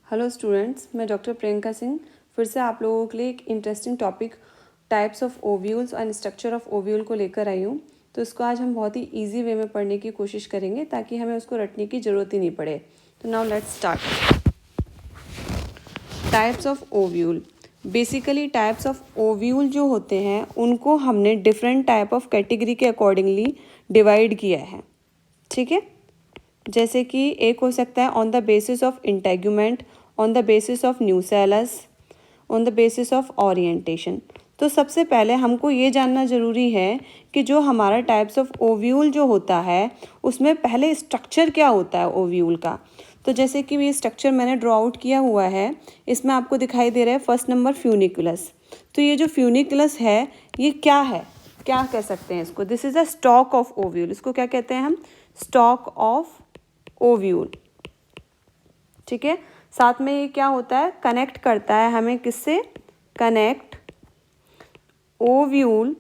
Hello students, मैं doctor Priyanka Singh फिर से आप लोगों के लिए एक interesting topic types of ovules and structure of ovule को लेकर आई हूँ। तो इसको आज हम बहुत ही इजी वे में पढ़ने की कोशिश करेंगे ताकि हमें उसको रटने की ज़रूरत ही नहीं पड़े। तो now let's start. Types of ovule. Basically types of ovule जो होते हैं उनको हमने डिफरेंट टाइप ऑफ कैटेगरी के अकॉर्डिंगली डिवाइड किया है। ठीक है, जैसे कि एक हो सकता है on the basis of integument, on the basis of nucellus, on the basis of orientation. तो सबसे पहले हमको ये जानना ज़रूरी है कि जो हमारा टाइप्स ऑफ ओव्यूल जो होता है उसमें पहले स्ट्रक्चर क्या होता है ओव्यूल का। तो जैसे कि ये स्ट्रक्चर मैंने ड्रॉ आउट किया हुआ है, इसमें आपको दिखाई दे रहा है फर्स्ट नंबर फ्यूनिकुलस। तो ये जो फ्यूनिकुलस है ये क्या है, क्या कह सकते हैं इसको? This is a stock of ovule. इसको क्या कहते हैं हम? Stock of ovule. ठीक है, साथ में ये क्या होता है, कनेक्ट करता है हमें किससे? Connect ovule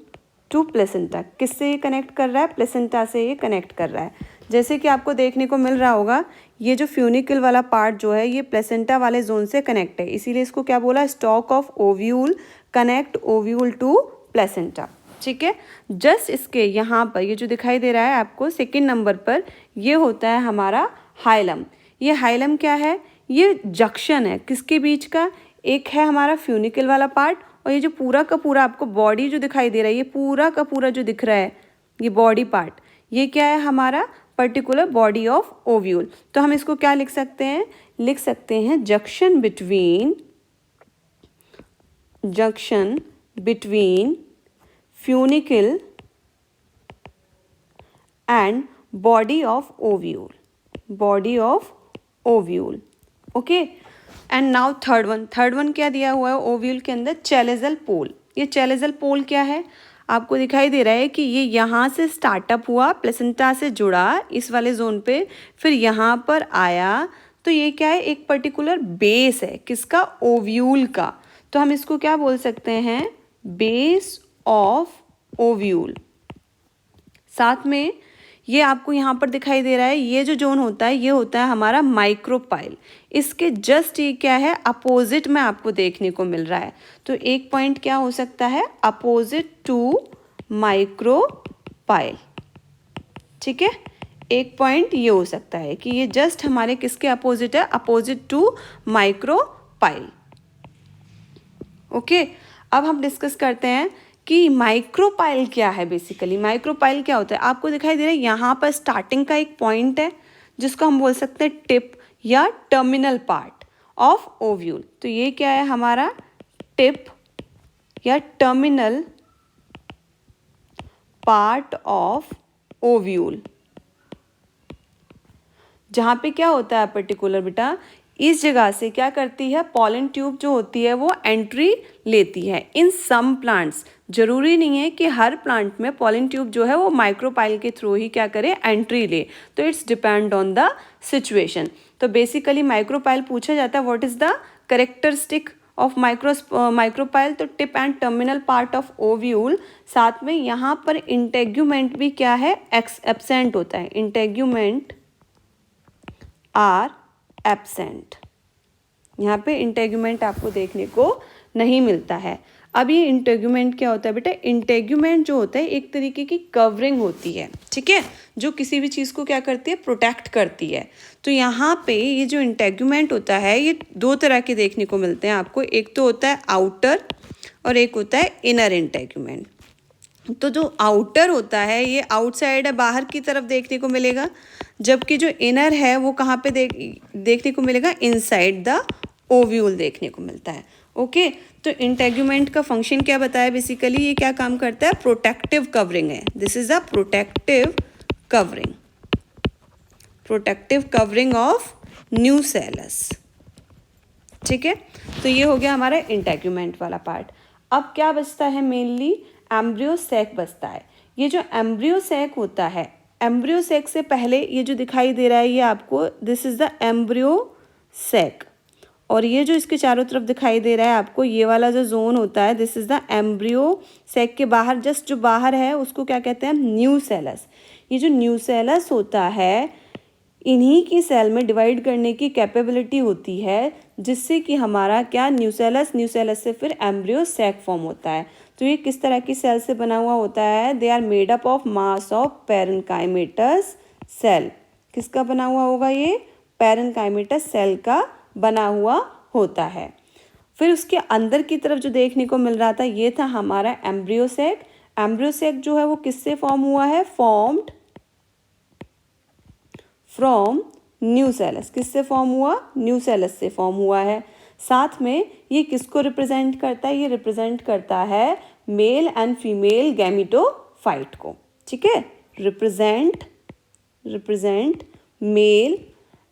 to placenta. किससे ये कनेक्ट कर रहा है? प्लेसेंटा से ये कनेक्ट कर रहा है। जैसे कि आपको देखने को मिल रहा होगा ये जो फ्यूनिकल वाला पार्ट जो है ये प्लेसेंटा वाले जोन से कनेक्ट है, इसीलिए इसको क्या बोला? Stalk of ovule connect ovule to placenta. ठीक है, जस्ट इसके यहाँ पर ये जो दिखाई दे रहा है आपको सेकंड नंबर पर, ये होता है हमारा हाइलम। ये हाइलम क्या है? ये जंक्शन है किसके बीच का? एक है हमारा फ्यूनिकल वाला पार्ट और ये जो पूरा का पूरा आपको बॉडी जो दिखाई दे रहा है, ये पूरा का पूरा जो दिख रहा है ये बॉडी पार्ट, ये क्या है? हमारा पर्टिकुलर बॉडी ऑफ ओव्यूल। तो हम इसको क्या लिख सकते हैं? लिख सकते हैं junction between funicle and body of ovule. Okay, and now third one क्या दिया हुआ है ओव्यूल के अंदर? चैलेजल पोल। ये चैलेजल पोल क्या है? आपको दिखाई दे रहा है कि ये यहाँ से स्टार्टअप हुआ, प्लेसेंटा से जुड़ा इस वाले जोन पे, फिर यहाँ पर आया। तो ये क्या है? एक पर्टिकुलर बेस है किसका? ओव्यूल का। तो हम इसको क्या बोल सकते हैं? Base of ovule. साथ में ये आपको यहाँ पर दिखाई दे रहा है, ये जो जोन होता है ये होता है हमारा माइक्रोपाइल। इसके जस्ट ये क्या है? अपोजिट में आपको देखने को मिल रहा है। तो एक पॉइंट क्या हो सकता है? Opposite to micropyle. ठीक है, एक पॉइंट ये हो सकता है कि ये जस्ट हमारे किसके अपोजिट है? Opposite to micropyle. ओके, अब हम डिस्कस करते हैं कि माइक्रोपाइल क्या है। बेसिकली माइक्रोपाइल क्या होता है? आपको दिखाई दे रहा है यहाँ पर स्टार्टिंग का एक पॉइंट है जिसको हम बोल सकते हैं टिप या टर्मिनल पार्ट ऑफ ओव्यूल। तो ये क्या है? हमारा टिप या टर्मिनल पार्ट ऑफ ओव्यूल। जहाँ पे क्या होता है पर्टिकुलर बेटा, इस जगह से क्या करती है? पॉलन ट्यूब जो होती है वो एंट्री लेती है इन सम प्लांट्स। जरूरी नहीं है कि हर प्लांट में पॉलन ट्यूब जो है वो माइक्रोपाइल के थ्रू ही क्या करे? एंट्री ले। तो it's depend on the situation. तो बेसिकली माइक्रोपाइल पूछा जाता है what is the characteristic of micropyle. तो tip and terminal part of ovule. साथ में यहाँ पर इंटेग्यूमेंट भी क्या है? एब्सेंट होता है। Integument are absent. यहाँ पे इंटेग्यूमेंट आपको देखने को नहीं मिलता है। अब ये इंटेग्यूमेंट क्या होता है बेटा? इंटेग्यूमेंट जो होता है एक तरीके की कवरिंग होती है, ठीक है, जो किसी भी चीज़ को क्या करती है? प्रोटेक्ट करती है। तो यहाँ पे ये जो इंटेग्यूमेंट होता है ये दो तरह के देखने को मिलते हैं आपको। एक तो होता है आउटर और एक होता है इनर इंटेग्यूमेंट। तो जो आउटर होता है ये आउटसाइड है, बाहर की तरफ देखने को मिलेगा, जबकि जो इनर है वो कहाँ पे देखने को मिलेगा? इनसाइड द ओव्यूल देखने को मिलता है। ओके, तो इंटेग्यूमेंट का फंक्शन क्या बताया? बेसिकली ये क्या काम करता है? प्रोटेक्टिव कवरिंग है। This is a protective covering of nucellus. ठीक है, तो ये हो गया हमारा इंटेग्यूमेंट वाला पार्ट। अब क्या बचता है? मेनली एम्ब्रियो सैक बचता है। ये जो एम्ब्रियो सैक होता है, एम्ब्रियो सैक से पहले ये जो दिखाई दे रहा है ये आपको, this is the embryo sac. और ये जो इसके चारों तरफ दिखाई दे रहा है आपको, ये वाला जो जोन होता है, this is the embryo sac के बाहर जस्ट जो बाहर है उसको क्या कहते हैं? न्यूसेलस। ये जो न्यूसेलस होता है इन्हीं की सेल में डिवाइड करने की कैपेबिलिटी होती है, जिससे कि हमारा क्या न्यूसेलस, न्यूसेलस से फिर एम्ब्रियो सैक फॉर्म होता है। तो ये किस तरह की सेल से बना हुआ होता है? They are made up of mass of parenchymatous cell. किसका बना हुआ होगा ये? पैरेन्काइमेटस सेल का बना हुआ होता है। फिर उसके अंदर की तरफ जो देखने को मिल रहा था ये था हमारा एम्ब्रियो सैक। एम्ब्रियो सैक जो है वो किससे फॉर्म हुआ है? Formed from nucellus. किससे फॉर्म हुआ? न्यूसेलस से फॉर्म हुआ है। साथ में ये किसको रिप्रेजेंट करता है? ये रिप्रेजेंट करता है मेल एंड फीमेल गैमेटोफाइट को। ठीक है, represent male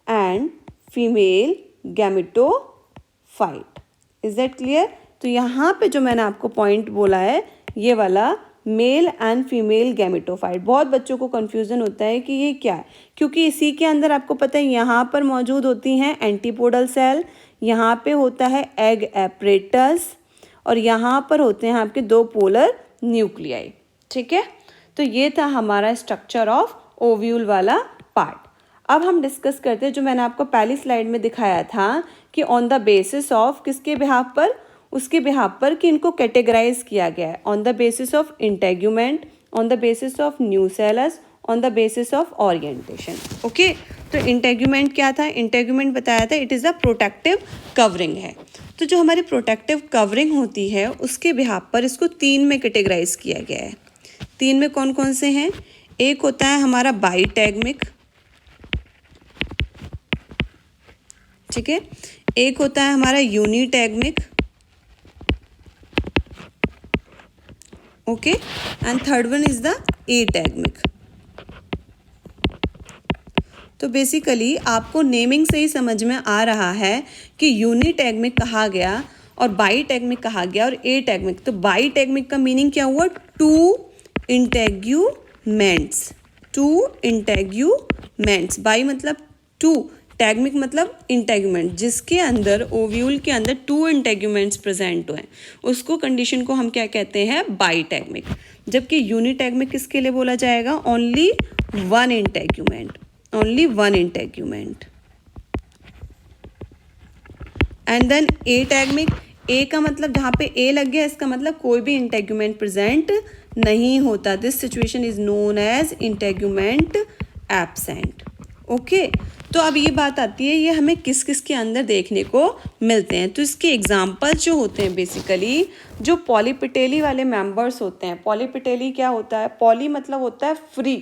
and female gametophyte. Is that clear? तो यहाँ पे जो मैंने आपको पॉइंट बोला है ये वाला मेल एंड फीमेल गैमेटोफाइट, बहुत बच्चों को कन्फ्यूज़न होता है कि ये क्या है, क्योंकि इसी के अंदर आपको पता है यहाँ पर मौजूद होती हैं एंटीपोडल सेल, यहाँ पे होता है एग एपरेटस और यहाँ पर होते हैं आपके दो पोलर न्यूक्लियाई। ठीक है, तो ये था हमारा स्ट्रक्चर ऑफ ओव्यूल वाला पार्ट। अब हम डिस्कस करते हैं जो मैंने आपको पहली स्लाइड में दिखाया था कि ऑन द बेसिस ऑफ किसके बिहाफ पर? उसके बिहाफ पर कि इनको कैटेगराइज किया गया है on the basis of integument, on the basis of nucellus, on the basis of orientation. Okay, तो इंटेग्यूमेंट क्या था? इंटेग्यूमेंट बताया था it is a protective covering है। तो जो हमारी प्रोटेक्टिव कवरिंग होती है उसके बिहाफ पर इसको तीन में कैटेगराइज किया गया है। तीन में कौन कौन से हैं? एक होता है हमारा बाईटैगमिक, ठीक है, एक होता है हमारा unitegmic, okay, and third one is the ategmic. तो बेसिकली आपको नेमिंग से ही समझ में आ रहा है कि यूनिटैगमिक कहा गया और बाईटैगमिक कहा गया और एटैगमिक। तो बाईटैगमिक का मीनिंग क्या हुआ? Two integuments. Two integuments, bi मतलब टू, टैगमिक मतलब इंटेग्यूमेंट, जिसके अंदर ओव्यूल के अंदर टू इंटेग्यूमेंट्स प्रेजेंट हुए उसको कंडीशन को हम क्या कहते हैं? बाईटैगमिक। जबकि यूनिटैगमिक किसके लिए बोला जाएगा? Only one integument, only one integument. And then ategmic, a का मतलब जहाँ पे ए लग गया इसका मतलब कोई भी इंटेग्यूमेंट प्रेजेंट नहीं होता। This situation is known as integument absent. Okay, तो अब ये बात आती है ये हमें किस किस के अंदर देखने को मिलते हैं। तो इसके एग्जाम्पल्स जो होते हैं बेसिकली जो पॉलीपिटेली वाले मेंबर्स होते हैं। पॉलीपिटेली क्या होता है? पॉली मतलब होता है फ्री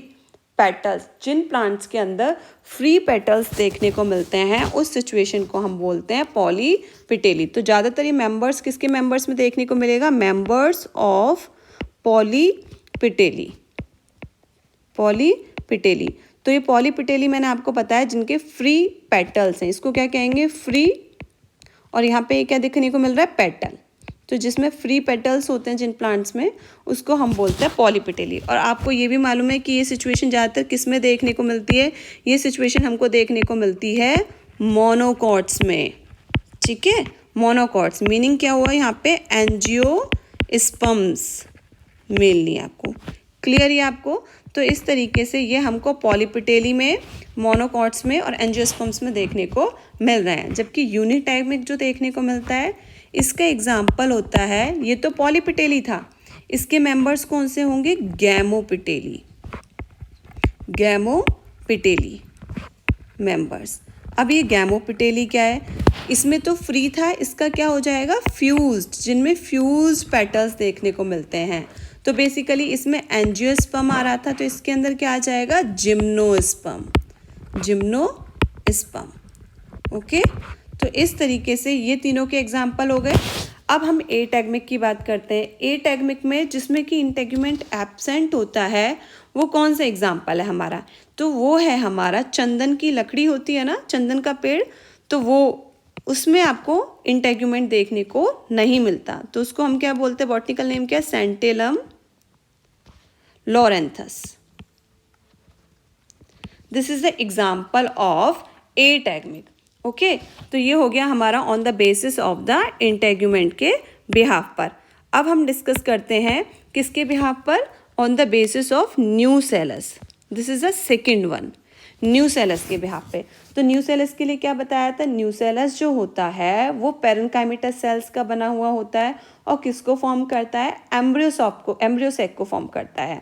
पेटल्स। जिन प्लांट्स के अंदर फ्री पेटल्स देखने को मिलते हैं उस सिचुएशन को हम बोलते हैं पॉलीपिटेली। तो ज़्यादातर ये मेंबर्स किसके मेंबर्स में देखने को मिलेगा? Members of पॉलीपिटेली। पॉलीपिटेली, तो ये पॉलीपिटेली मैंने आपको बताया जिनके फ्री पेटल्स हैं, इसको क्या कहेंगे? फ्री। और यहाँ पे क्या देखने को मिल रहा है? पेटल। तो जिसमें फ्री पेटल्स होते हैं जिन प्लांट्स में उसको हम बोलते हैं पॉलीपिटेली। और आपको ये भी मालूम है कि ये सिचुएशन ज़्यादातर किस में देखने को मिलती है? ये सिचुएशन हमको देखने को मिलती है मोनोकॉट्स में। ठीक है, मोनोकॉट्स मीनिंग क्या हुआ यहाँ पे? Angiosperms mainly. आपको क्लियर है आपको? तो इस तरीके से ये हमको पॉलीपिटेली में, मोनोकॉट्स में और एंजियोस्पर्म्स में देखने को मिल रहे हैं। जबकि यूनिटैगमिक जो देखने को मिलता है इसका एग्जाम्पल होता है, ये तो पॉलीपिटेली था, इसके मेंबर्स कौन से होंगे? गैमोपिटेली। Gamopetaly members. अब ये गैमोपिटेली क्या है? इसमें तो फ्री था, इसका क्या हो जाएगा? फ्यूज्ड, जिनमें फ्यूज्ड पेटल्स देखने को मिलते हैं। तो बेसिकली इसमें एंजियोस्पर्म आ रहा था तो इसके अंदर क्या आ जाएगा? जिम्नोस्पर्म। जिम्नोस्पर्म। ओके, तो इस तरीके से ये तीनों के एग्जाम्पल हो गए। अब हम एटैगमिक की बात करते हैं। एटैगमिक में जिसमें कि इंटेग्यूमेंट एब्सेंट होता है वो कौन सा एग्जाम्पल है हमारा? तो वो है हमारा चंदन की लकड़ी होती है ना, चंदन का पेड़, तो वो उसमें आपको इंटेग्यूमेंट देखने को नहीं मिलता। तो उसको हम क्या बोलते हैं? बॉटनिकल नेम क्या है? Santalum Loranthus. This is the example of ategmic. Okay, तो ये हो गया हमारा on the basis of the integument के बिहाफ पर। अब हम डिस्कस करते हैं किसके बिहाफ पर? On the basis of nucellus. This is the second one. Nucellus के बिहाफ पे। तो न्यूसेलस के लिए क्या बताया था, न्यूसेलस जो होता है वो पेरेन्काइमेटस सेल्स का बना हुआ होता है और किसको फॉर्म करता है, एम्ब्रियोसेक को फॉर्म करता है।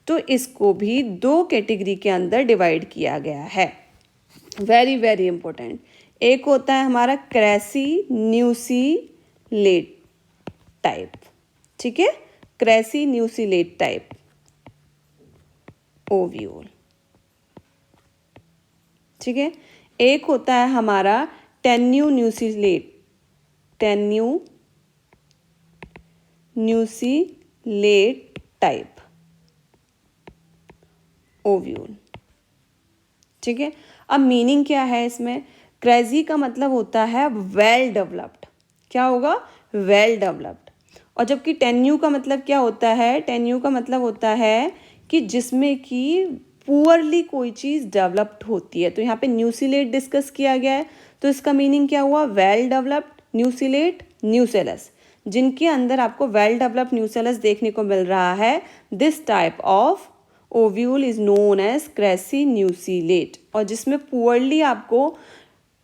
तो इसको भी 2 कैटेगरी के अंदर डिवाइड किया गया है, वेरी वेरी इंपॉर्टेंट। एक होता है हमारा क्रेसी न्यूसीलेट टाइप, ठीक है, क्रेसी न्यूसीलेट टाइप ओव्यूल, ठीक है। एक होता है हमारा टेन्यू न्यूसीलेट टाइप ओव्यूल, ठीक है। अब मीनिंग क्या है इसमें, क्रेजी का मतलब होता है वेल डेवलप्ड, क्या होगा, वेल डेवलप्ड। और जबकि टेन्यू का मतलब क्या होता है, टेन्यू का मतलब होता है कि जिसमें कि पुअरली कोई चीज़ डेवलप्ड होती है। तो यहाँ पे न्यूसीलेट डिस्कस किया गया है, तो इसका मीनिंग क्या हुआ, वेल डेवलप्ड न्यूसीलेट न्यूसेलस, जिनके अंदर आपको वेल डेवलप्ड न्यूसेलस देखने को मिल रहा है। This type of ovule is known as crassinucellate. और जिसमें पुअरली आपको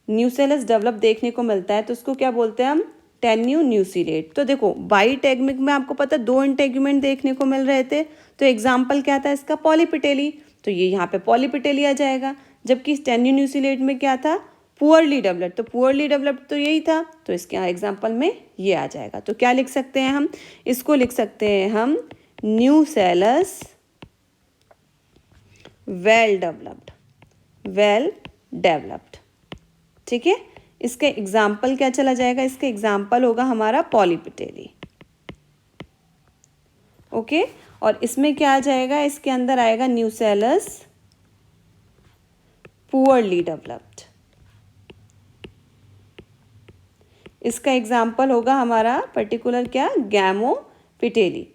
न्यूसेलस डेवलप देखने को मिलता है तो उसको क्या बोलते हैं हम, टेन्यू न्यूसीलेट। तो देखो बाईटेगमिक में आपको पता 2 इंटेग्यूमेंट देखने को मिल रहे थे, तो एग्जाम्पल क्या था इसका, पॉलीपिटेली, तो ये यहाँ पे पॉलीपिटेली आ जाएगा। जबकि टेन्यू न्यूसीलेट में क्या था, पुअरली डेवलप्ड, तो पुअरली डेवलप्ड तो यही था, तो इसके एग्जाम्पल में ये आ जाएगा। तो क्या लिख सकते हैं हम, इसको लिख सकते हैं हम न्यूसेलस वेल डेवलप्ड, ठीक है। इसका एग्जाम्पल क्या चला जाएगा, इसका एग्जाम्पल होगा हमारा पॉलीपिटेली, ओके। और इसमें क्या आ जाएगा, इसके अंदर आएगा न्यूसेलस पुअरली डेवलप्ड, इसका एग्जाम्पल होगा हमारा पर्टिकुलर क्या, गैमोपिटेली।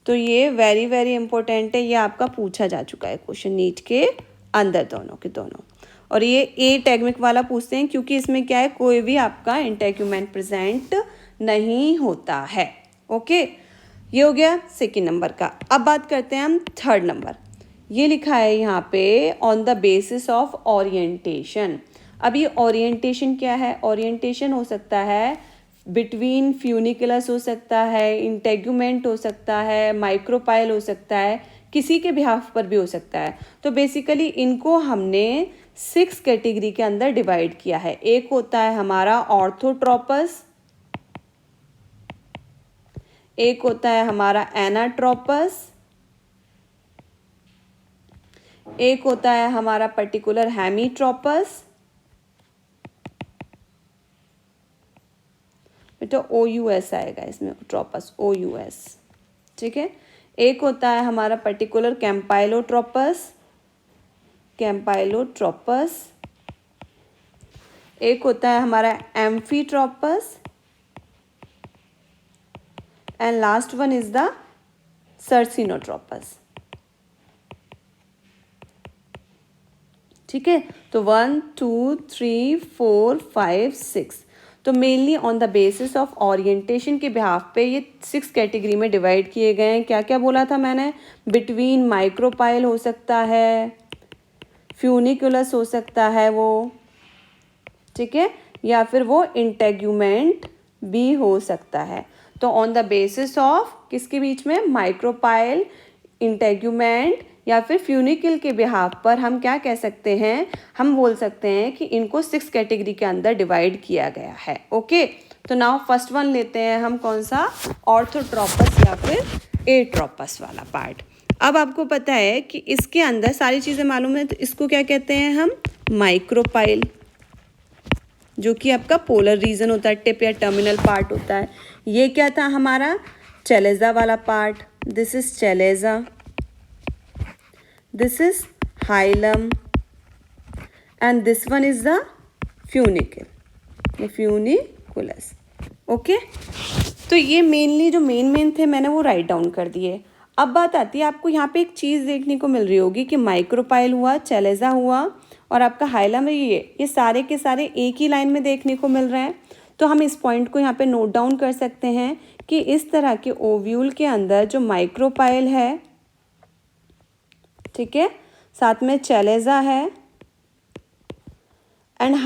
तो ये वेरी वेरी इंपॉर्टेंट है, ये आपका पूछा जा चुका है क्वेश्चन नीट के अंदर, दोनों के दोनों। और ये ए टैगमिक वाला पूछते हैं क्योंकि इसमें क्या है, कोई भी आपका इंटेग्यूमेंट प्रेजेंट नहीं होता है, ओके। ये हो गया सेकेंड नंबर का। अब बात करते हैं हम थर्ड नंबर। ये लिखा है यहाँ पे on the basis of orientation. अब ये ओरिएंटेशन क्या है, ओरिएंटेशन हो सकता है बिटवीन फ्यूनिकुलस, हो सकता है इंटेग्यूमेंट, हो सकता है माइक्रोपाइल, हो सकता है किसी के बिहाफ पर भी हो सकता है। तो बेसिकली इनको हमने 6 कैटेगरी के अंदर डिवाइड किया है। एक होता है हमारा ऑर्थोट्रोपस, एक होता है हमारा एनाट्रोपस, एक होता है हमारा पर्टिकुलर हेमीट्रोपस, तो OUS आएगा इसमें, ट्रोपस OUS, ठीक है। एक होता है हमारा पर्टिकुलर कैम्पाइलोट्रोपस, एक होता है हमारा amphitropous, and last one is the circinotropous, ठीक है। तो 1 2 3 4 5 6, तो mainly on the basis of orientation के बिहाफ पे ये 6 कैटेगरी में डिवाइड किए गए हैं। क्या क्या बोला था मैंने, बिटवीन माइक्रोपाइल हो सकता है, फ्यूनिकुलस हो सकता है वो, ठीक है, या फिर वो इंटेग्यूमेंट भी हो सकता है। तो ऑन द बेसिस ऑफ किसके बीच में, माइक्रोपाइल, इंटेग्यूमेंट या फिर फ्यूनिकल के बिहाफ पर हम क्या कह सकते हैं, हम बोल सकते हैं कि इनको 6 कैटेगरी के अंदर डिवाइड किया गया है, ओके। तो नाउ फर्स्ट वन लेते हैं हम, कौन सा, ऑर्थोट्रोपस या फिर एट्रोपस वाला पार्ट। अब आपको पता है कि इसके अंदर सारी चीज़ें मालूम है, तो इसको क्या कहते हैं हम, माइक्रोपाइल, जो कि आपका पोलर रीजन होता है, टिप या टर्मिनल पार्ट होता है। ये क्या था हमारा, चेलेजा वाला part, this is चेलेजा, this is hilum, and this one is the funicle, ये फ्यूनिकुलस, ओके। तो ये मेनली जो मेन थे मैंने वो राइट डाउन कर दिए। अब बात आती है, आपको यहाँ पे एक चीज़ देखने को मिल रही होगी कि माइक्रोपाइल हुआ, चेलेजा हुआ और आपका हाइलम है, ये सारे के सारे एक ही लाइन में देखने को मिल रहे हैं। तो हम इस पॉइंट को यहाँ पे नोट डाउन कर सकते हैं कि इस तरह के ओव्यूल के अंदर जो माइक्रोपाइल है, ठीक है, साथ में चेलेजा है एंड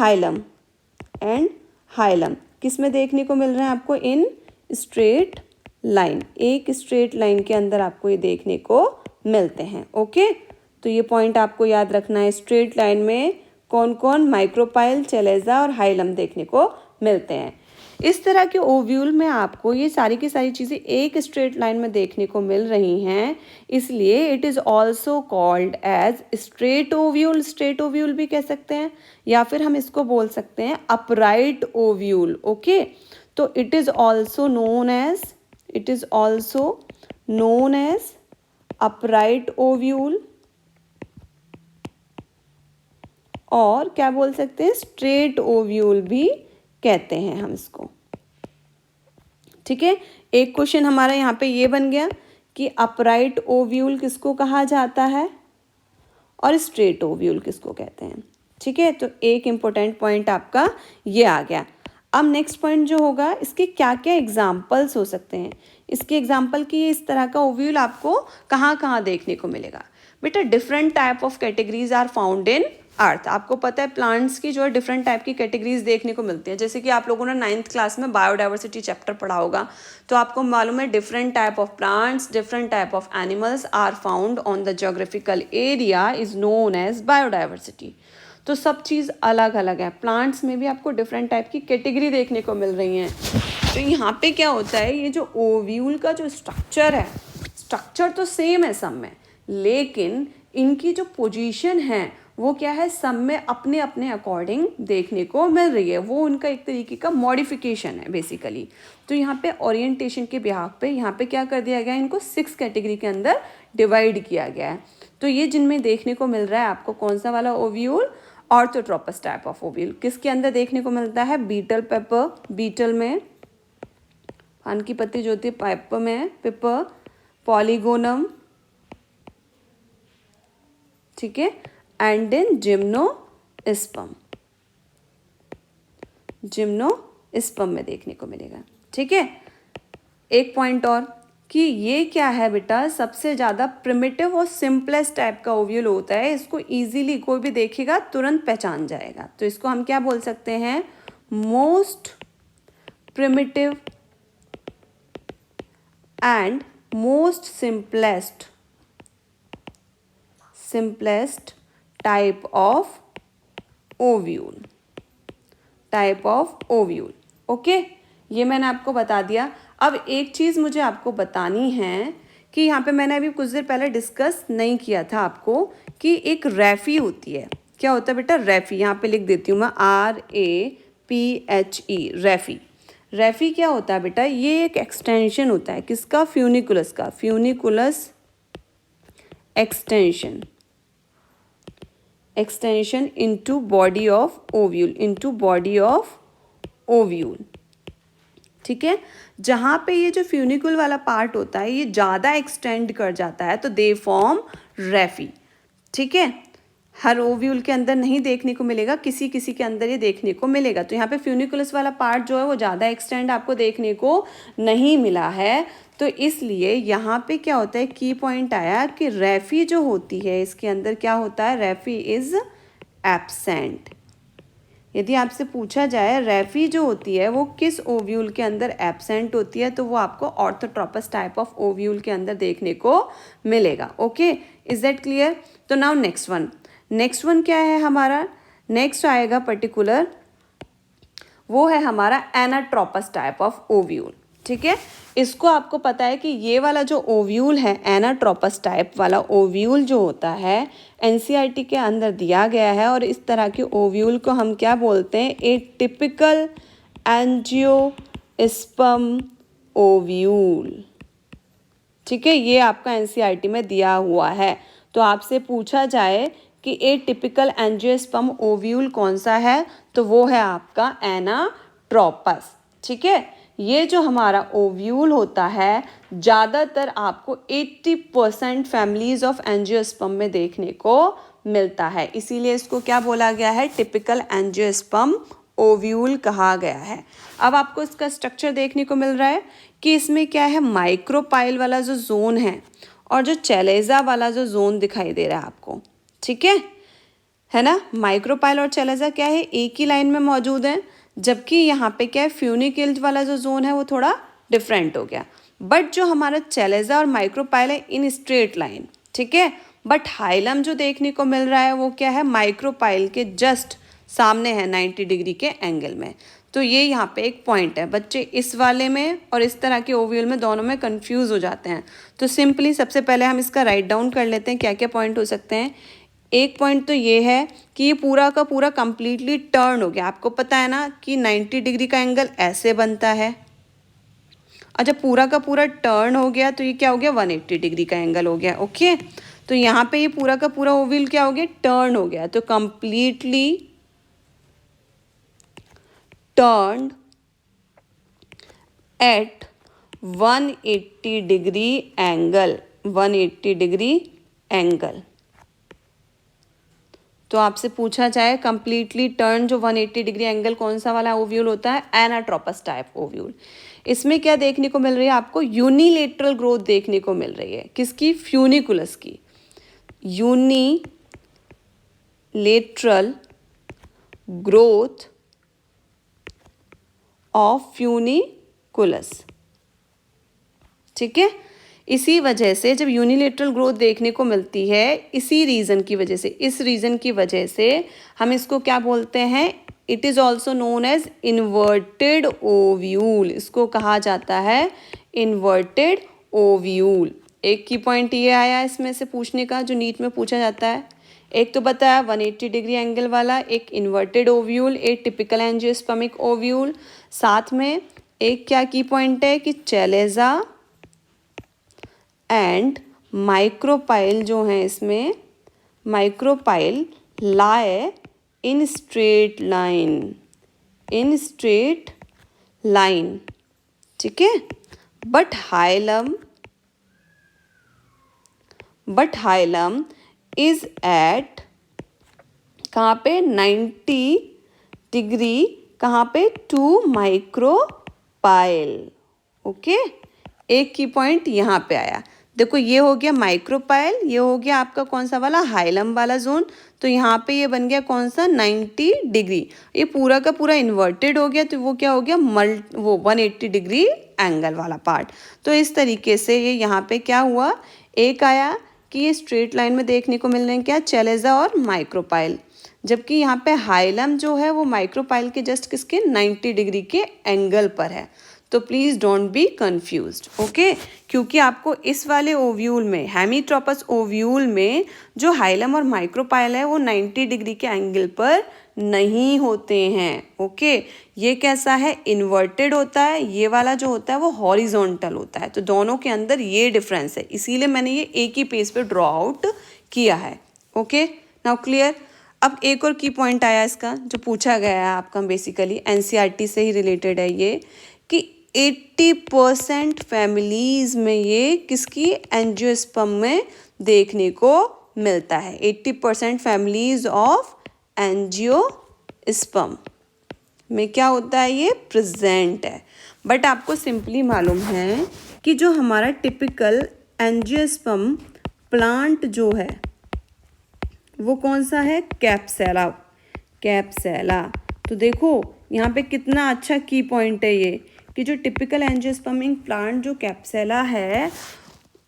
हाइलम किस में देखने को मिल रहे हैं आपको? इन स्ट्रेट लाइन, एक स्ट्रेट लाइन के अंदर आपको ये देखने को मिलते हैं। ओके, तो ये पॉइंट आपको याद रखना है। स्ट्रेट लाइन में कौन कौन? माइक्रोपाइल, चेलेजा और हाइलम देखने को मिलते हैं। इस तरह के ओव्यूल में आपको ये सारी की सारी चीज़ें एक स्ट्रेट लाइन में देखने को मिल रही हैं, इसलिए it is also called as straight ovule. Straight ovule भी कह सकते हैं, या फिर हम इसको बोल सकते हैं अपराइट ओव्यूल। ओके, तो it is also known as upright ovule, और क्या बोल सकते हैं? स्ट्रेट ओव्यूल भी कहते हैं हम इसको। ठीक है, एक क्वेश्चन हमारा यहाँ पे ये बन गया कि अपराइट ओव्यूल किसको कहा जाता है और स्ट्रेट ओव्यूल किसको कहते हैं। ठीक है, तो एक इम्पोर्टेंट पॉइंट आपका ये आ गया। अब नेक्स्ट पॉइंट जो होगा, इसके क्या क्या एग्जाम्पल्स हो सकते हैं। इसके एग्जाम्पल की इस तरह का ओव्यूल आपको कहाँ कहाँ देखने को मिलेगा। बेटा different type of categories are found in earth. आपको पता है प्लांट्स की जो है डिफरेंट टाइप की कैटेगरीज देखने को मिलती है। जैसे कि आप लोगों ने 9th क्लास में बायोडाइवर्सिटी चैप्टर पढ़ा होगा, तो आपको मालूम है different type of plants, different type of animals are found on the geographical area is known as biodiversity. तो सब चीज़ अलग अलग है। प्लांट्स में भी आपको डिफरेंट टाइप की कैटेगरी देखने को मिल रही हैं। तो यहाँ पे क्या होता है, ये जो ओव्यूल का जो स्ट्रक्चर है, स्ट्रक्चर तो सेम है सब में, लेकिन इनकी जो पोजीशन है वो क्या है, सब में अपने अपने अकॉर्डिंग देखने को मिल रही है। वो उनका एक तरीके का मॉडिफिकेशन है बेसिकली। तो यहाँ पे ओरिएंटेशन के बिहाफ पे यहाँ पे क्या कर दिया गया, इनको 6 कैटेगरी के अंदर डिवाइड किया गया है। तो ये जिनमें देखने को मिल रहा है आपको कौन सा वाला ovule, orthotropous type of ovule. किसके अंदर देखने को मिलता है? बीटल पेपर, बीटल में, पान की पत्ती जो होती है पेपर में, पेपर, पॉलीगोनम, ठीक है, एंड देन जिम्नोस्पर्म में देखने को मिलेगा। ठीक है, एक पॉइंट और कि ये क्या है बेटा, सबसे ज़्यादा प्रिमिटिव और सिंपलेस्ट टाइप का ओव्यूल होता है। इसको इजीली कोई भी देखेगा तुरंत पहचान जाएगा। तो इसको हम क्या बोल सकते हैं? Most primitive and most simplest type of ovule, okay, ये मैंने आपको बता दिया। अब एक चीज़ मुझे आपको बतानी है कि यहाँ पे मैंने अभी कुछ देर पहले डिस्कस नहीं किया था आपको कि एक रेफी होती है। क्या होता है बेटा? रेफी, यहाँ पे लिख देती हूँ मैं, RAPHE, रेफी। रेफी क्या होता है बेटा? ये एक एक्सटेंशन होता है किसका? फ्यूनिकुलस का, funiculus extension into body of ovule, ठीक है। जहाँ पे ये जो फ्यूनिकुल वाला पार्ट होता है ये ज़्यादा एक्सटेंड कर जाता है तो दे फॉर्म रेफी, ठीक है। हर ओव्यूल के अंदर नहीं देखने को मिलेगा, किसी किसी के अंदर ये देखने को मिलेगा। तो यहाँ पे फ्यूनिकुलस वाला पार्ट जो है वो ज़्यादा एक्सटेंड आपको देखने को नहीं मिला है, तो इसलिए यहाँ पे क्या होता है, की पॉइंट आया कि रेफी जो होती है इसके अंदर क्या होता है, रेफी इज एब्सेंट। यदि आपसे पूछा जाए रेफी जो होती है वो किस ओव्यूल के अंदर एब्सेंट होती है, तो वो आपको ऑर्थोट्रोपस टाइप ऑफ ओव्यूल के अंदर देखने को मिलेगा। Okay, is that clear? तो नाउ नेक्स्ट वन क्या है हमारा, नेक्स्ट आएगा पर्टिकुलर, वो है हमारा एनाट्रोपस टाइप ऑफ ओव्यूल, ठीक है। इसको आपको पता है कि ये वाला जो ओव्यूल है, एनाट्रोपस टाइप वाला ओव्यूल जो होता है एनसीईआरटी के अंदर दिया गया है, और इस तरह के ओव्यूल को हम क्या बोलते हैं, ए टिपिकल एंजियोस्पर्म ओव्यूल, ठीक है। ये आपका एनसीईआरटी में दिया हुआ है। तो आपसे पूछा जाए कि ए टिपिकल एंजियोस्पर्म ओव्यूल कौन सा है, तो वो है आपका एनाट्रोपस, ठीक है। ये जो हमारा ओव्यूल होता है ज़्यादातर आपको 80% फैमिलीज ऑफ एंजियोस्पर्म में देखने को मिलता है, इसीलिए इसको क्या बोला गया है, टिपिकल एंजियोस्पर्म ओव्यूल कहा गया है। अब आपको इसका स्ट्रक्चर देखने को मिल रहा है कि इसमें क्या है, माइक्रोपाइल वाला जो जोन है और जो चैलेजा वाला जो जोन दिखाई दे रहा है आपको, ठीक है। है ना। माइक्रोपाइल और चैलेजा क्या है, एक ही लाइन में मौजूद है, जबकि यहाँ पे क्या है, फ्यूनिक्यूल्स वाला जो जोन है वो थोड़ा डिफरेंट हो गया। बट जो हमारा चैलेजा और माइक्रोपाइल है इन स्ट्रेट लाइन, ठीक है। बट हाइलम जो देखने को मिल रहा है वो क्या है, माइक्रोपाइल के जस्ट सामने है 90 डिग्री के एंगल में। तो ये यहाँ पे एक पॉइंट है। बच्चे इस वाले में और इस तरह के ओव्यूल में दोनों में कंफ्यूज हो जाते हैं। तो सिंपली सबसे पहले हम इसका राइट डाउन कर लेते हैं क्या क्या पॉइंट हो सकते हैं। एक पॉइंट तो ये है कि ये पूरा का पूरा कंप्लीटली टर्न हो गया। आपको पता है ना कि 90 डिग्री का एंगल ऐसे बनता है, और जब पूरा का पूरा टर्न हो गया तो ये क्या हो गया, 180 डिग्री का एंगल हो गया। ओके, तो यहाँ पे ये पूरा का पूरा ओवल क्या हो गया, टर्न हो गया। तो completely turn eight 180 degree angle, 180 degree angle. तो आपसे पूछा जाए कंप्लीटली टर्न जो 180 डिग्री एंगल कौन सा वाला ओव्यूल होता है, एनाट्रोपस टाइप ओव्यूल। इसमें क्या देखने को मिल रही है आपको, यूनिलेटरल ग्रोथ देखने को मिल रही है। किसकी, फ्यूनिकुलस की। यूनिलेटरल ग्रोथ ऑफ फ्यूनिकुलस, ठीक है। इसी वजह से जब यूनिलेटरल ग्रोथ देखने को मिलती है, इसी रीज़न की वजह से, इस रीज़न की वजह से हम इसको क्या बोलते हैं, it is also known as inverted ovule. इसको कहा जाता है इन्वर्टेड ओव्यूल। एक की पॉइंट ये आया इसमें से पूछने का, जो नीट में पूछा जाता है। एक तो बताया 180 डिग्री एंगल वाला, एक इन्वर्टेड ओव्यूल, एक टिपिकल एंजियोस्पर्मिक ओव्यूल। साथ में एक क्या की पॉइंट है कि चैलेजा एंड माइक्रोपाइल जो हैं, इसमें micropyle lie in straight line, in straight line, ठीक है। बट हाइलम इज एट कहाँ पे, 90 डिग्री, कहाँ पे, टू माइक्रोपाइल। ओके, एक की पॉइंट यहाँ पे आया। देखो ये हो गया माइक्रोपाइल, ये हो गया आपका कौन सा वाला, हाइलम वाला जोन। तो यहाँ पे ये बन गया कौन सा, 90 डिग्री। ये पूरा का पूरा इन्वर्टेड हो गया, तो वो क्या हो गया, वो 180 डिग्री एंगल वाला पार्ट। तो इस तरीके से ये यहाँ पे क्या हुआ, एक आया कि ये स्ट्रेट लाइन में देखने को मिल रहे हैं क्या, चैलेजा और माइक्रोपाइल। जबकि यहाँ पे हाइलम जो है वो माइक्रोपाइल के जस्ट किसके, 90 डिग्री के एंगल पर है। तो please don't be confused, okay. क्योंकि आपको इस वाले ओव्यूल में, हेमीट्रोपस ओव्यूल में, जो हाइलम और माइक्रोपाइल है वो 90 डिग्री के एंगल पर नहीं होते हैं। ओके, ये कैसा है, इन्वर्टेड होता है। ये वाला जो होता है वो हॉरिजॉन्टल होता है। तो दोनों के अंदर ये डिफरेंस है, इसीलिए मैंने ये एक ही पेज पे ड्रॉ आउट किया है। Okay, now clear. अब एक और की पॉइंट आया इसका, जो पूछा गया है आपका, बेसिकली एनसीईआरटी से ही रिलेटेड है ये, कि 80% फैमिलीज़ में ये किसकी, एंजियोस्पर्म में देखने को मिलता है। 80% फैमिलीज ऑफ एंजियोस्पर्म में क्या होता है, ये प्रेजेंट है। बट आपको सिंपली मालूम है कि जो हमारा टिपिकल एंजियोस्पर्म प्लांट जो है वो कौन सा है, कैप्सेला, कैप्सेला। तो देखो यहाँ पे कितना अच्छा की पॉइंट है ये, कि जो टिपिकल एंजियोस्पर्मिक प्लांट जो कैप्सेला है,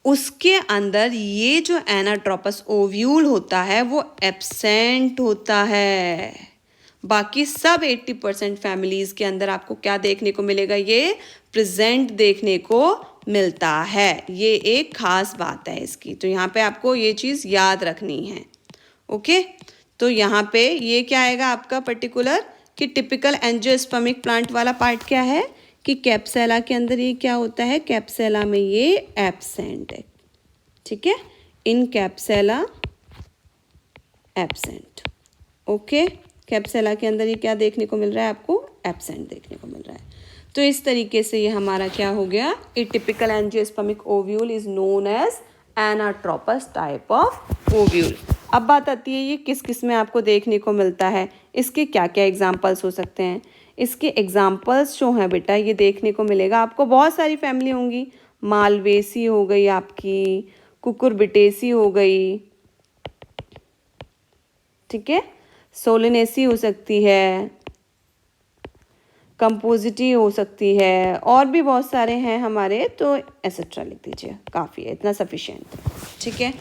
उसके अंदर ये जो एनाट्रोपस ओव्यूल होता है वो एब्सेंट होता है। बाकी सब 80% फैमिलीज़ के अंदर आपको क्या देखने को मिलेगा, ये प्रेजेंट देखने को मिलता है। ये एक खास बात है इसकी, तो यहाँ पे आपको ये चीज़ याद रखनी है। ओके, तो यहाँ पे ये क्या आएगा आपका पर्टिकुलर, कि टिपिकल एंजियोस्पर्मिक प्लांट वाला पार्ट क्या है, कि कैप्सेला के अंदर ये क्या होता है, कैप्सेला में ये एब्सेंट है, ठीक है। इन कैप्सेला एब्सेंट। ओके, कैप्सेला के अंदर ये क्या देखने को मिल रहा है आपको, एब्सेंट देखने को मिल रहा है। तो इस तरीके से ये हमारा क्या हो गया, a typical angiospermic ovule is known as anatropous type of ovule. अब बात आती है ये किस किस में आपको देखने को मिलता है, इसके क्या क्या एग्जाम्पल्स हो सकते हैं। इसके एग्जाम्पल्स जो हैं बेटा, ये देखने को मिलेगा आपको, बहुत सारी फैमिली होंगी। मालवेसी हो गई आपकी, कुकुरबिटेसी हो गई, ठीक है, सोलेनेसी हो सकती है, कंपोजिटी हो सकती है, और भी बहुत सारे हैं हमारे, तो एसेट्रा लिख दीजिए, काफ़ी है, इतना सफिशिएंट। ठीक है,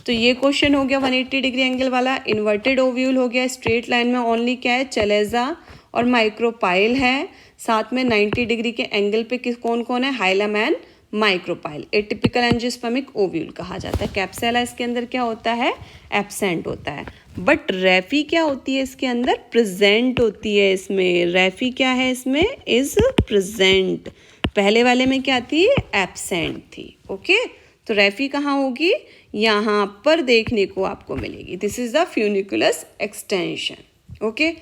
तो ये क्वेश्चन हो गया 180 डिग्री एंगल वाला। इन्वर्टेड ओव्यूल हो गया, स्ट्रेट लाइन में ओनली क्या है, चलेजा और माइक्रोपाइल है। साथ में 90 डिग्री के एंगल पे किस कौन कौन है, hilum and micropyle. Atypical angiospermic ovule कहा जाता है। कैप्सुला इसके अंदर क्या होता है, एब्सेंट होता है। बट रेफी क्या होती है इसके अंदर, प्रेजेंट होती है इसमें। रेफी क्या है इसमें, इज प्रेजेंट। पहले वाले में क्या थी, एब्सेंट थी। ओके, तो रेफी कहाँ होगी, यहाँ पर देखने को आपको मिलेगी। This is the funiculus extension. Okay,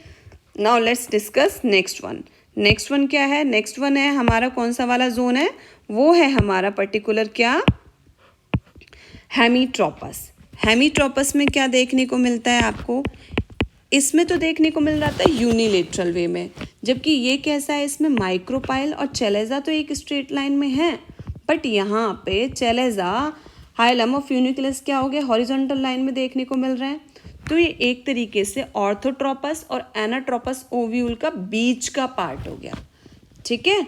now let's discuss next one. Next one क्या है, नेक्स्ट वन है हमारा कौन सा वाला जोन है, वो है हमारा पर्टिकुलर क्या, हेमीट्रोपस। हेमीट्रोपस में क्या देखने को मिलता है आपको, इसमें तो देखने को मिल रहा था यूनिलेटरल वे में, जबकि ये कैसा है, इसमें माइक्रोपाइल और चेलेजा तो एक स्ट्रेट लाइन में है, बट यहाँ पे चेलेजा, हाइलम और फ्यूनिकुलस क्या हो गया, हॉरिजॉन्टल लाइन में देखने को मिल रहे हैं। तो ये एक तरीके से ऑर्थोट्रोपस और एनाट्रोपस ओव्यूल का बीच का पार्ट हो गया। ठीक है,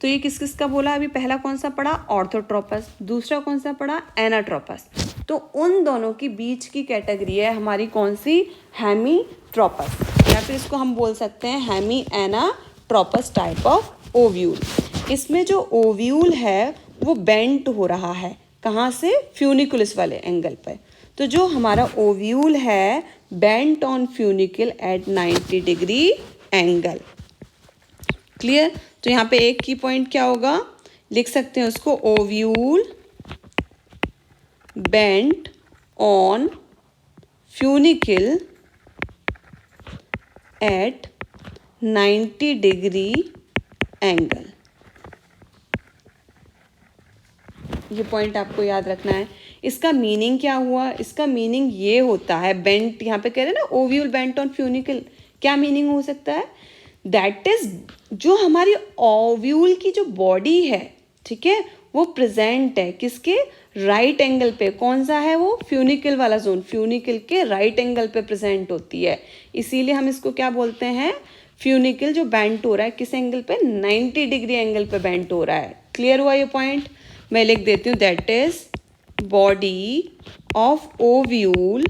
तो ये किस किस का बोला, अभी पहला कौन सा पढ़ा, ऑर्थोट्रोपस, दूसरा कौन सा पढ़ा, एनाट्रोपस। तो उन दोनों की बीच की कैटेगरी है हमारी कौन सी, हेमीट्रोपस, या फिर इसको हम बोल सकते हैं hemi anatropous type of ovule. इसमें जो ओव्यूल है वो बेंट हो रहा है, कहाँ से, फ्यूनिकुलस वाले एंगल पर। तो जो हमारा ओव्यूल है bent on funicle at 90 degree angle. Clear, तो यहाँ पे एक की पॉइंट क्या होगा, लिख सकते हैं उसको, ovule bent on funicle at 90 degree angle. ये पॉइंट आपको याद रखना है। इसका मीनिंग क्या हुआ, इसका मीनिंग ये होता है, बेंट यहाँ पे कह रहे हैं ना, ओव्यूल बेंट ऑन फ्यूनिकल, क्या मीनिंग हो सकता है, दैट इज जो हमारी ओव्यूल की जो बॉडी है, ठीक है, वो प्रेजेंट है किसके, राइट एंगल पे। कौन सा है वो, फ्यूनिकल वाला जोन, फ्यूनिकल के राइट एंगल पे प्रेजेंट होती है। इसीलिए हम इसको क्या बोलते हैं, फ्यूनिकल जो बेंट हो रहा है किस एंगल पे, 90 डिग्री एंगल पे बेंट हो रहा है। क्लियर हुआ ये पॉइंट, मैं लिख देती हूँ, that is body of ovule,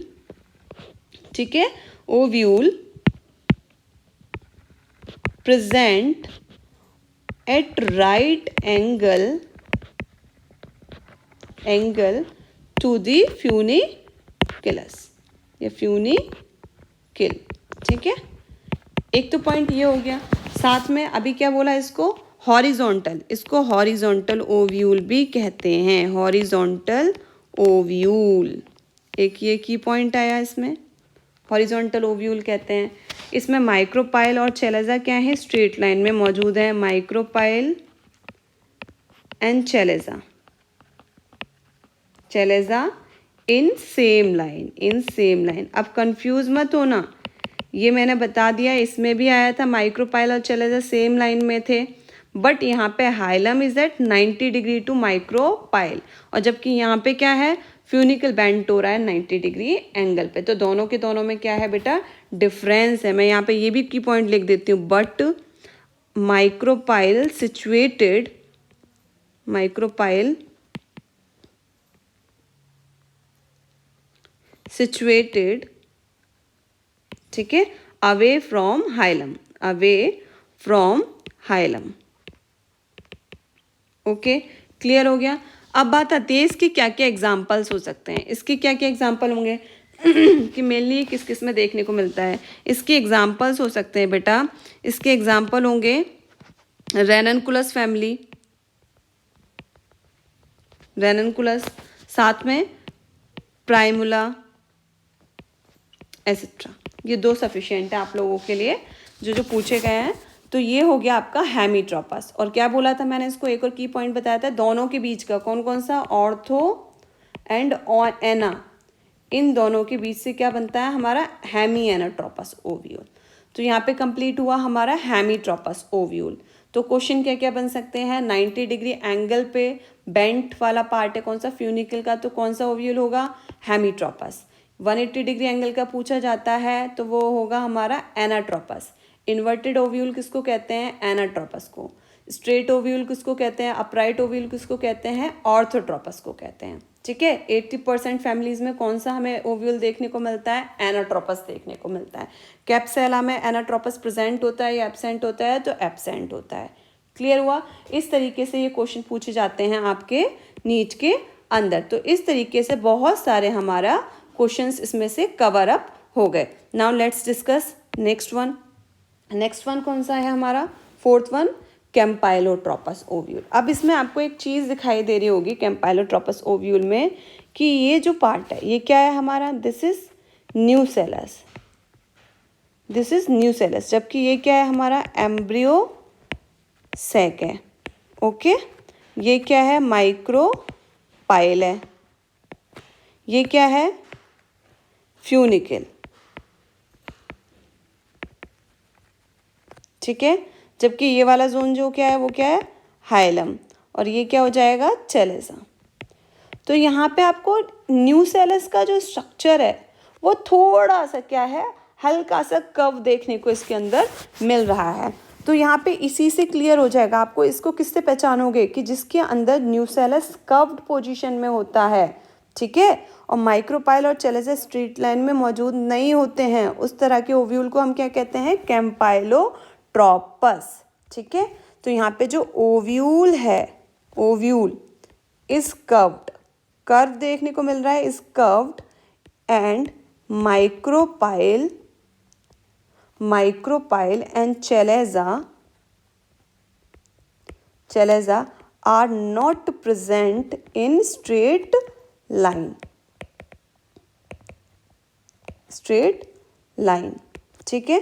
ठीक है, ovule present at right angle to the funiculus या फ्यूनिकल। ठीक है, एक तो पॉइंट ये हो गया। साथ में अभी क्या बोला इसको, हॉरिजॉन्टल, इसको हॉरिजॉन्टल ओव्यूल भी कहते हैं, हॉरिजॉन्टल ओव्यूल। एक ये की पॉइंट आया इसमें, हॉरिजॉन्टल ओव्यूल कहते हैं। इसमें माइक्रोपाइल और चेलेजा क्या है, स्ट्रेट लाइन में मौजूद है, micropyle and चेलेजा, चेलेजा in same line, in same line. अब कंफ्यूज मत होना, ये मैंने बता दिया, इसमें भी आया था माइक्रोपाइल और चेलेजा सेम लाइन में थे, बट यहाँ पे hilum is at 90 degree to micropyle, और जबकि यहाँ पे क्या है, फ्यूनिकल बेंट हो रहा है 90 डिग्री एंगल पे। तो दोनों के दोनों में क्या है बेटा, डिफरेंस है। मैं यहाँ पे ये भी की पॉइंट लिख देती हूँ, but micropyle situated, micropyle situated, ठीक है, away from hilum, away from hilum. Okay, clear हो गया। अब बात आती है इसके क्या क्या एग्जाम्पल्स हो सकते हैं, इसके क्या क्या एग्जाम्पल होंगे कि मेनली किस किस में देखने को मिलता है। इसके एग्जाम्पल्स हो सकते हैं बेटा, इसके एग्जाम्पल होंगे रेननकुलस फैमिली, रेननकुलस, साथ में प्राइमुला एसेट्रा। ये दो सफिशिएंट है आप लोगों के लिए जो जो पूछे गए हैं। तो ये हो गया आपका हेमीट्रोपस। और क्या बोला था मैंने, इसको एक और की पॉइंट बताया था, दोनों के बीच का कौन कौन सा, ऑर्थो एंड एना, इन दोनों के बीच से क्या बनता है हमारा, हेमी एनाट्रोपस ओव्यूल। तो यहाँ पे कंप्लीट हुआ हमारा हेमीट्रोपस ओव्यूल। तो क्वेश्चन क्या क्या बन सकते हैं, 90 डिग्री एंगल पे बेंट वाला पार्ट है कौन सा, फ्यूनिकल का, तो कौन सा ओव्यूल होगा, हेमीट्रोपस। 180 डिग्री एंगल का पूछा जाता है तो वो होगा हमारा एनाट्रोपस। इन्वर्टेड ओव्यूल किसको कहते हैं? एनाट्रोपस को। स्ट्रेट ओव्यूल किसको कहते हैं? अपराइट ओव्यूल किसको कहते हैं? ऑर्थोट्रोपस को कहते हैं। ठीक है, 80% फैमिलीज में कौन सा हमें ओव्यूल देखने को मिलता है? एनाट्रोपस देखने को मिलता है। कैप्सुला में एनाट्रोपस प्रेजेंट होता है या एब्सेंट होता है? तो एब्सेंट होता है। क्लियर हुआ? इस तरीके से ये क्वेश्चन पूछे जाते हैं आपके नीट के अंदर। तो इस तरीके से बहुत सारे हमारा क्वेश्चंस इसमें से कवर अप हो गए। Now let's discuss next one. Next one कौन सा है हमारा? Fourth one, campylotropous ovule. अब इसमें आपको एक चीज़ दिखाई दे रही होगी कैम्पाइलोट्रोपस ओव्यूल में कि ये जो पार्ट है ये क्या है हमारा? This is nucellus, this is nucellus, जबकि ये क्या है हमारा? एम्ब्रियो सैक है। ओके, ये क्या है? माइक्रोपाइल है। ये क्या है? फ्यूनिकल। ठीक है, जबकि ये वाला जोन जो क्या है वो क्या है? हाइलम। और ये क्या हो जाएगा? चेलेसा। तो यहाँ पे आपको न्यूसेलस का जो स्ट्रक्चर है वो थोड़ा सा क्या है? हल्का सा कर्व देखने को इसके अंदर मिल रहा है। तो यहाँ पे इसी से क्लियर हो जाएगा आपको। इसको किससे पहचानोगे? कि जिसके अंदर न्यूसेलस कर्व्ड पोजीशन में होता है। ठीक है, और माइक्रोपाइल और चेलेसा स्ट्रेट लाइन में मौजूद नहीं होते हैं। उस तरह के ओव्यूल को हम क्या कहते हैं? कैम्पाइलोट्रोपस। ठीक है, तो यहाँ पे जो ओव्यूल है, ओव्यूल इज कर्व्ड, कर्व देखने को मिल रहा है, is curved and micropyle and chalaza are not present in straight line. ठीक है,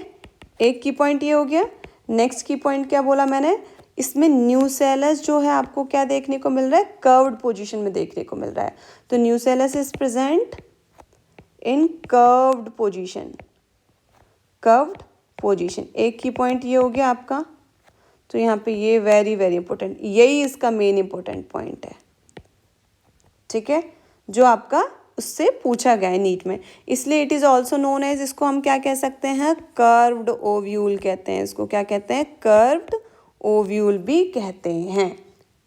एक की पॉइंट ये हो गया। नेक्स्ट की पॉइंट क्या बोला मैंने? इसमें न्यूसेलस जो है आपको क्या देखने को मिल रहा है? कर्व्ड पोजीशन में देखने को मिल रहा है। तो nucellus is present in curved position, curved position. एक की पॉइंट ये हो गया आपका। तो यहाँ पे ये वेरी वेरी इंपॉर्टेंट, यही इसका मेन इंपॉर्टेंट पॉइंट है। ठीक है, जो आपका उससे पूछा गया है नीट में, इसलिए it is also known as, इसको हम क्या कह सकते हैं? कर्व्ड ओव्यूल कहते हैं। इसको क्या कहते हैं? कर्व्ड ओव्यूल भी कहते हैं।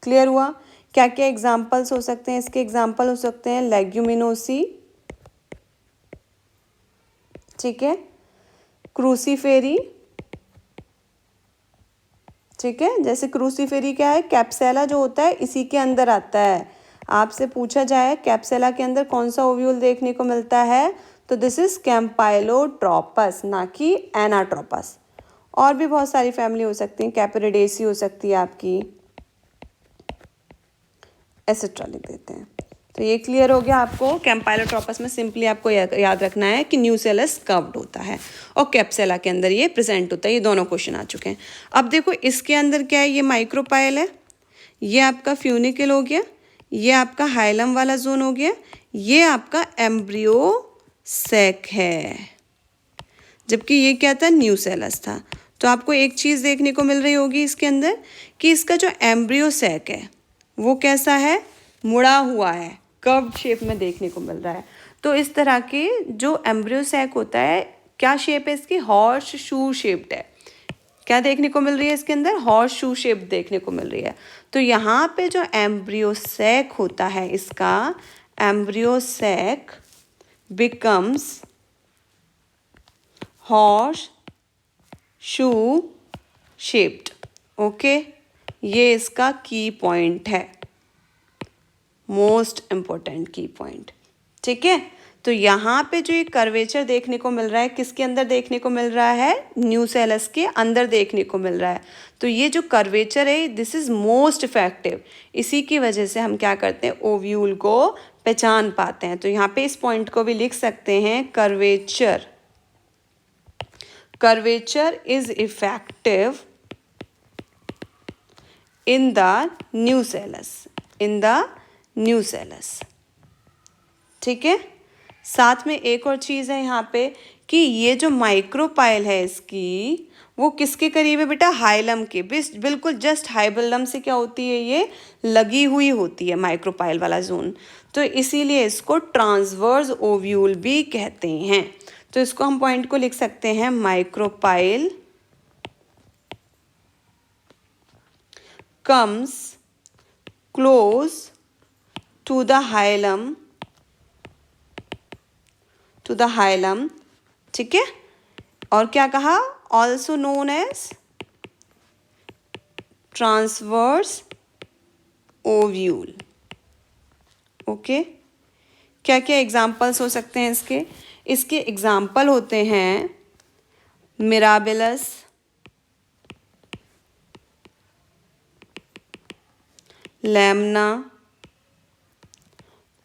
क्लियर हुआ? क्या क्या एग्जाम्पल्स हो सकते हैं इसके? एग्जाम्पल हो सकते हैं लेग्यूमिनोसी, ठीक है, क्रूसीफेरी। ठीक है, जैसे क्रूसीफेरी क्या है? कैप्सुला जो होता है इसी के अंदर आता है। आपसे पूछा जाए कैप्सुला के अंदर कौन सा ओव्यूल देखने को मिलता है, तो दिस इज कैम्पाइलोट्रोपस, ना कि एनाट्रोपस। और भी बहुत सारी फैमिली हो सकती हैं, कैपेरिडेसी हो सकती है आपकी, एसेट्रा लिख देते हैं। तो ये क्लियर हो गया आपको। कैम्पाइलोट्रोपस में सिंपली आपको याद रखना है कि न्यूसेलस कर्व्ड होता है और कैप्सुला के अंदर ये प्रेजेंट होता है। ये दोनों क्वेश्चन आ चुके हैं। अब देखो इसके अंदर क्या है? ये माइक्रोपाइल है, ये आपका फ्यूनिकल हो गया, ये आपका हाइलम वाला जोन हो गया, ये आपका एम्ब्रियो सैक है, जबकि ये क्या था? न्यूसेलस था। तो आपको एक चीज़ देखने को मिल रही होगी इसके अंदर कि इसका जो एम्ब्रियो सैक है वो कैसा है? मुड़ा हुआ है, कर्व्ड शेप में देखने को मिल रहा है। तो इस तरह के जो एम्ब्रियो सैक होता है, क्या शेप है इसकी? हॉर्स शू शेप्ड है। क्या देखने को मिल रही है इसके अंदर? हॉर्स शू शेप देखने को मिल रही है। तो यहाँ पे जो एम्ब्रियो सैक होता है इसका, embryo sac becomes horse shoe shaped. Okay, ये इसका की पॉइंट है, मोस्ट इम्पोर्टेंट की पॉइंट। ठीक है, तो यहाँ पे जो ये कर्वेचर देखने को मिल रहा है, किसके अंदर देखने को मिल रहा है? न्यूसेलस के अंदर देखने को मिल रहा है। तो ये जो कर्वेचर है, दिस इज मोस्ट इफेक्टिव। इसी की वजह से हम क्या करते हैं? ओव्यूल को पहचान पाते हैं। तो यहाँ पे इस पॉइंट को भी लिख सकते हैं, curvature, curvature is effective in the nucellus, in the nucellus. ठीक है, साथ में एक और चीज़ है यहाँ पे कि ये जो माइक्रोपाइल है इसकी, वो किसके करीब है बेटा, हाइलम के बिल्कुल जस्ट हाइबलम से क्या होती है, ये लगी हुई होती है माइक्रोपाइल वाला जोन, तो इसीलिए इसको ट्रांसवर्स ओव्यूल भी कहते हैं। तो इसको हम पॉइंट को लिख सकते हैं, micropyle comes close to the hilum, ठीक है। और क्या कहा, also known as transverse ovule। Okay, क्या क्या एग्जाम्पल्स हो सकते हैं इसके एग्जाम्पल होते हैं मिराबिलस, लैमना,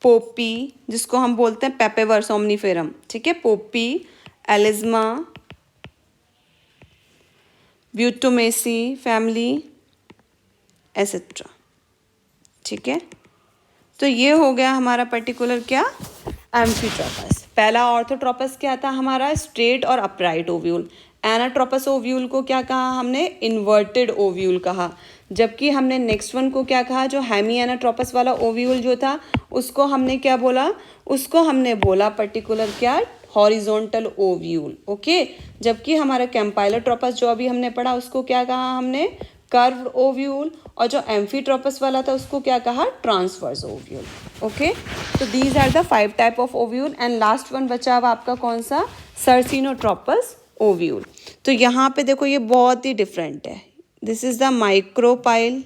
पोपी जिसको हम बोलते हैं पेपेवर सोमनीफेरम, ठीक है, पोपी, एलिज्मा, ब्यूटोमेसी फैमिली एसेट्रा, ठीक है। तो ये हो गया हमारा पर्टिकुलर क्या, एम्फीट्रोपस। पहला ऑर्थोट्रोपस क्या था हमारा, स्ट्रेट और अपराइट ओव्यूल। एनाट्रोपस ओव्यूल को क्या कहा हमने, इन्वर्टेड ओव्यूल कहा। जबकि हमने नेक्स्ट वन को क्या कहा, जो हेमी एनाट्रोपस वाला ओव्यूल जो था उसको हमने क्या बोला, उसको हमने बोला पर्टिकुलर क्या, हॉरिजॉन्टल ओव्यूल। ओके, जबकि हमारा कैम्पाइलोट्रोपस जो अभी हमने पढ़ा उसको क्या कहा हमने, कर्व्ड ओव्यूल। और जो एम्फीट्रोपस वाला था उसको क्या कहा, ट्रांसवर्स ओव्यूल। ओके, तो these are the 5 type of ovule. And last one बचा हुआ आपका कौन सा, सर्सिनोट्रोपस ओव्यूल। तो यहाँ पे देखो ये बहुत ही डिफरेंट है। दिस इज द माइक्रोपाइल,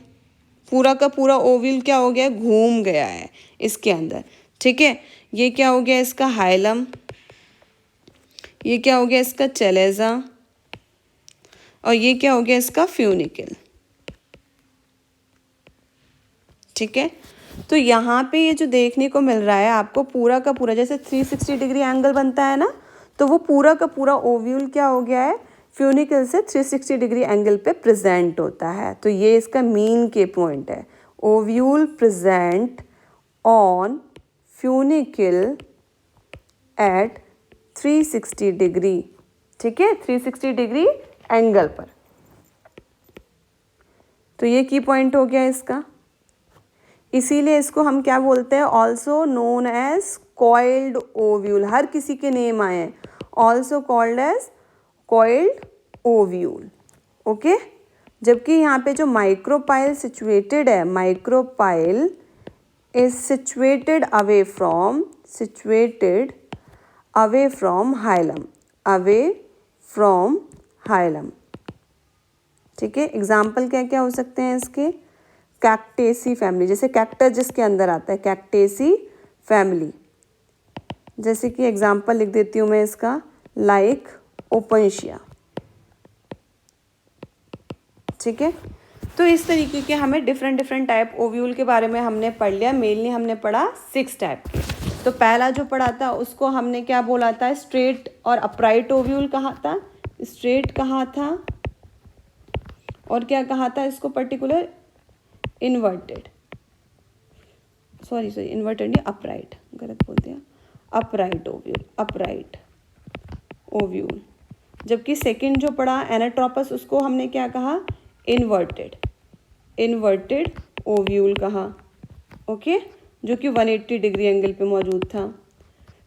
पूरा का पूरा ओव्यूल क्या हो गया, घूम गया है इसके अंदर, ठीक है। ये क्या हो गया इसका हाइलम, ये क्या हो गया इसका चेलेजा, और ये क्या हो गया इसका फ्यूनिकल, ठीक है। तो यहाँ पे ये जो देखने को मिल रहा है आपको पूरा का पूरा, जैसे 360 डिग्री एंगल बनता है ना, तो वो पूरा का पूरा ओव्यूल क्या हो गया है, फ्यूनिकल से 360 डिग्री एंगल पे प्रेजेंट होता है। तो ये इसका मेन के पॉइंट है, ovule present on funicle at 360 degree, ठीक है, 360 डिग्री एंगल पर। तो ये की पॉइंट हो गया इसका, इसीलिए इसको हम क्या बोलते हैं, also known as coiled ovule. हर किसी के नेम आए हैं, also called as coiled ovule. Okay, जबकि यहाँ पे जो माइक्रोपाइल सिचुएटेड है, micropyle is situated away from hilum, ठीक है। एग्जाम्पल क्या क्या हो सकते हैं इसके, कैक्टेसी फैमिली, जैसे कैक्टस जिसके अंदर आता है, कैक्टेसी फैमिली। जैसे कि एग्जाम्पल लिख देती हूँ मैं इसका, लाइक ओपनशिया, ठीक है। तो इस तरीके के हमें डिफरेंट टाइप ओव्यूल के बारे में हमने पढ़ लिया। मेनली हमने पढ़ा 6 टाइप के। तो पहला जो पढ़ा था उसको हमने क्या बोला था, स्ट्रेट और अपराइट ओव्यूल कहा था, स्ट्रेट कहा था, और क्या कहा था इसको पर्टिकुलर, इन्वर्टेड, सॉरी इन्वर्टेड नहीं, अपराइट, गलत बोल दिया, अपराइट ओव्यूल। जबकि सेकंड जो पढ़ा एनाट्रोपस उसको हमने क्या कहा, इन्वर्टेड ओव्यूल कहा, ओके, जो कि 180 डिग्री एंगल पे मौजूद था।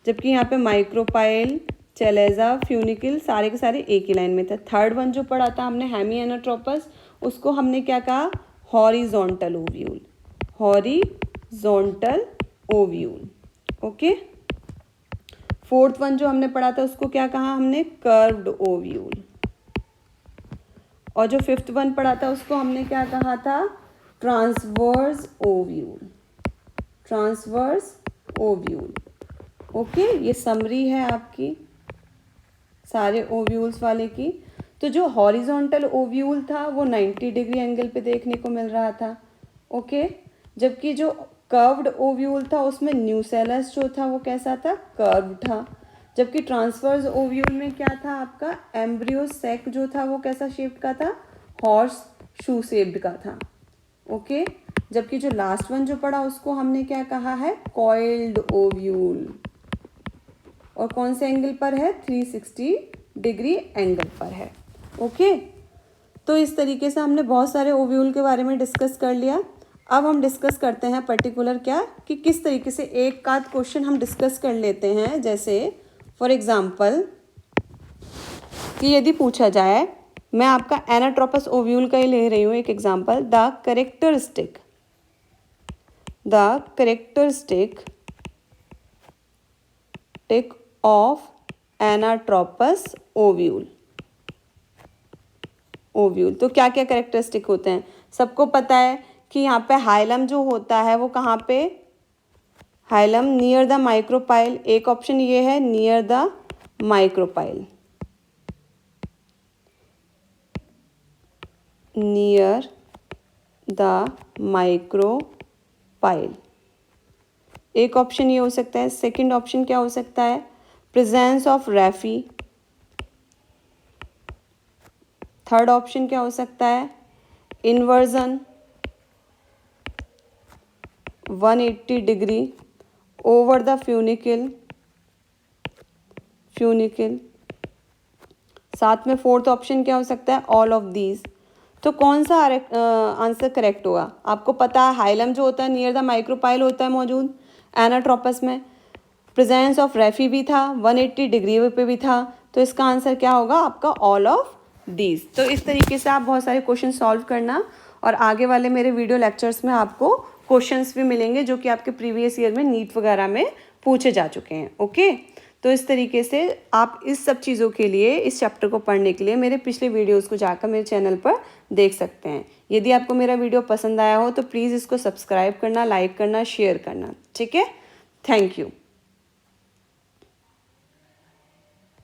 जबकि यहाँ पे माइक्रोपाइल, चेलेजा, फ्यूनिकल सारे के सारे एक ही लाइन में था। थर्ड वन जो पढ़ा था हमने हेमी एनाट्रोपस, उसको हमने क्या कहा, horizontal ovule, okay. Fourth one जो हमने पढ़ा था उसको क्या कहा हमने, कर्व्ड ओव्यूल। और जो फिफ्थ वन पढ़ा था उसको हमने क्या कहा था, ट्रांसवर्स ओव्यूल, ओके। ये समरी है आपकी सारे ओव्यूल्स वाले की। तो जो हॉरिजॉन्टल ओव्यूल था वो 90 डिग्री एंगल पे देखने को मिल रहा था, ओके। जबकि जो कर्व्ड ओव्यूल था उसमें न्यूसेलस जो था वो कैसा था, कर्व था। जबकि ट्रांसवर्स ओव्यूल में क्या था आपका, एम्ब्रियो सेक जो था वो कैसा शेप्ड का था, हॉर्स शू शेप्ड का था, ओके। जबकि जो लास्ट वन जो पड़ा उसको हमने क्या कहा है, कॉइल्ड ओव्यूल, और कौन से एंगल पर है, 360 डिग्री एंगल पर है। ओके, तो इस तरीके से हमने बहुत सारे ओव्यूल के बारे में डिस्कस कर लिया। अब हम डिस्कस करते हैं पर्टिकुलर क्या कि किस तरीके से एक आध क्वेश्चन हम डिस्कस कर लेते हैं। जैसे फॉर एग्जांपल कि यदि पूछा जाए, मैं आपका एनाट्रोपस ओव्यूल का ही ले रही हूँ एक example, the characteristic of anatropous ovule. तो क्या क्या कैरेक्टरिस्टिक होते हैं? सबको पता है कि यहाँ पे हाइलम जो होता है वो कहाँ पे, हाइलम नियर द माइक्रोपाइल। एक ऑप्शन ये है near the micropyle, near the micropyle. एक ऑप्शन ये हो सकता है। सेकंड ऑप्शन क्या हो सकता है? Presence of raphe. Third option क्या हो सकता है? Inversion 180 degree over the funicle. साथ में फोर्थ ऑप्शन क्या हो सकता है? All of these. तो कौन सा आंसर करेक्ट होगा? आपको पता है हाइलम जो होता है नियर द माइक्रोपाइल होता है मौजूद एनाट्रोपस में, प्रेजेंस ऑफ रेफी भी था, 180 डिग्री पे भी था, तो इसका आंसर क्या होगा आपका? All of these. तो इस तरीके से आप बहुत सारे क्वेश्चन सॉल्व करना, और आगे वाले मेरे वीडियो लेक्चर्स में आपको क्वेश्चंस भी मिलेंगे जो कि आपके प्रीवियस ईयर में नीट वगैरह में पूछे जा चुके हैं। ओके, तो इस तरीके से आप इस सब चीज़ों के लिए, इस चैप्टर को पढ़ने के लिए मेरे पिछले वीडियोस को जाकर मेरे चैनल पर देख सकते हैं। यदि आपको मेरा वीडियो पसंद आया हो तो प्लीज़ इसको सब्सक्राइब करना, लाइक करना, शेयर करना। ठीक है, थैंक यू।